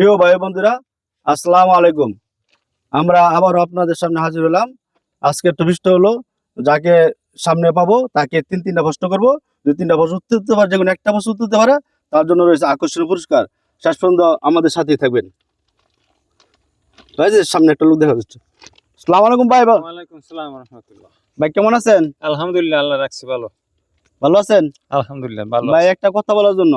প্রিয় ভাই বন্ধুরা, আসসালামু আলাইকুম। আমরা আবারও আপনাদের সামনে হাজির হলাম। আজকের টপিকটা হলো, যাকে সামনে পাবো তাকে তিনটা প্রশ্ন করবো। যদি তিনটা প্রশ্ন উত্তর দিতে পারে, যে কোনো একটা প্রশ্ন উত্তর দিতে পারে, তার জন্য রয়েছে আকর্ষণীয় পুরস্কার। শেষ পর্যন্ত আমাদের সাথেই থাকবেন। ভাই, যে সামনে একটা লোক দেখা যাচ্ছে। আসসালামু আলাইকুম ভাই। ওয়ালাইকুম আসসালাম ওয়া রাহমাতুল্লাহ। ভাই কেমন আছেন? আলহামদুলিল্লাহ, আল্লাহ রাখছে ভালো। ভালো আছেন? আলহামদুলিল্লাহ ভালো ভাই, আছি। একটা কথা বলার জন্য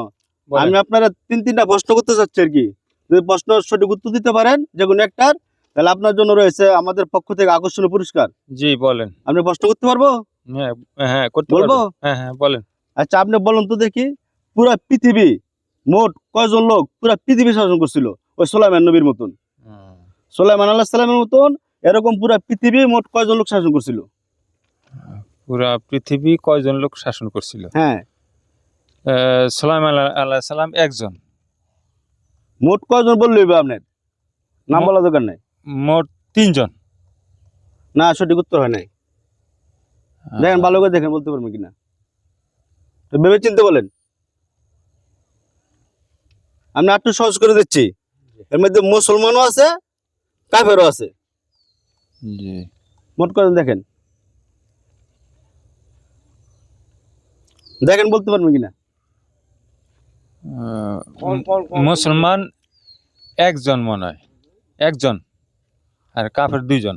বলেন। আমি আপনারা তিনটা প্রশ্ন করতে চাচ্ছি আর কি। যদি প্রশ্ন সঠিক উত্তর দিতে পারেন যে কোনো একটার, তাহলে আপনার জন্য রয়েছে আমাদের পক্ষ থেকে আকর্ষণীয় পুরস্কার। জি বলেন। আপনি প্রশ্ন করতে পারবো? হ্যাঁ, হ্যাঁ করতে বলবো? পারবেন। হ্যাঁ হ্যাঁ বলেন। আচ্ছা, আপনি বলুন তো দেখি, পুরা পৃথিবী মোট কয়জন লোক পুরা পৃথিবী শাসন করছিল ওই সুলাইমান নবীর মতন? সুলাইমান আলাইহিস সালামের মতন এরকম পুরা পৃথিবী মোট কয়জন লোক শাসন করছিল? পুরা পৃথিবী কয়জন লোক শাসন করছিল? হ্যাঁ, সুলাইমান আলাইহিস সালাম একজন। মোট কয়জন বললে হইবে? আপনার নাম বলা দরকার নাই। মোট তিনজন। না, সঠিক উত্তর হয় নাই। দেখেন, ভালো করে দেখেন, বলতে পারবেন কিনা। তো ভেবে চিন্তে বলেন। আমি একটু সহজ করে দিচ্ছি। এর মধ্যে মুসলমানও আছে, কাফেরও আছে। জি। মোট কয়জন দেখেন, দেখেন বলতে পারবেন কিনা। মুসলমান একজন মনে হয়, একজন, আর কাফের দুইজন।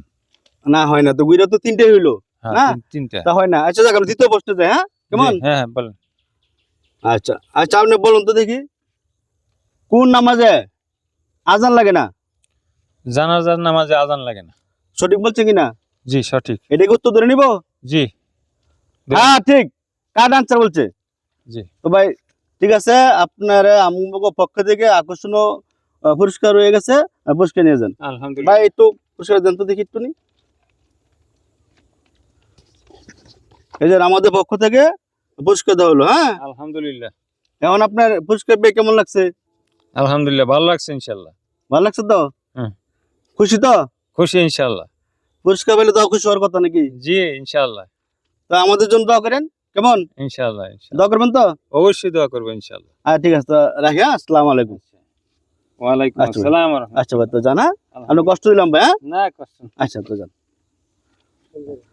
না, হয় না তো, গুইরা তো তিনটে হইলো। হ্যাঁ, না তিনটা। তা হয় না। আচ্ছা, যাক আমরা দ্বিতীয় প্রশ্ন যাই। হ্যাঁ, কেমন? জি, হ্যাঁ হ্যাঁ বলেন। আচ্ছা আচ্ছা, আপনি বলুন তো দেখি, কোন নামাজে আজান লাগে না? জানাজার নামাজে আজান লাগে না। সঠিক বলছে কিনা? জি সঠিক। এটাকে উত্তর ধরে নিব? জি। হ্যাঁ ঠিক, কার আনসার বলছে। জি। তো ভাই, ঠিক আছে, আপনার আমগো পক্ষ থেকে আকর্ষণীয় পুরস্কার হয়ে গেছে। পুরস্কার নিয়ে যান আলহামদুলিল্লাহ। ভাই, একটু পুরস্কার দেন তো দেখি একটু নি। এই যে আমাদের পক্ষ থেকে পুরস্কার দেওয়া হলো। হ্যাঁ, আলহামদুলিল্লাহ। এখন আপনার পুরস্কার পেয়ে কেমন লাগছে? আলহামদুলিল্লাহ ভালো লাগছে ইনশাআল্লাহ। ভালো লাগছে তো? হুম। খুশি তো? খুশি ইনশাআল্লাহ। পুরস্কার পেলে তো খুশি হওয়ার কথা নাকি? জি ইনশাআল্লাহ। তো আমাদের জন্য দোয়া করেন, কেমন? ইনশাআল্লাহ ইনশাআল্লাহ। দোয়া করবেন তো? অবশ্যই দোয়া করবো ইনশাআল্লাহ। ঠিক আছে, তো রাখি। হ্যাঁ, আসসালামু আলাইকুম। ওয়ালাইকুম আচ্ছা ভাই। আসসালাম ওয়া রাহমাতুল্লাহ। আচ্ছা ভাই, তো জানা আপনি কষ্ট দিলাম ভাই। হ্যাঁ, না কষ্ট। আচ্ছা, তো জান।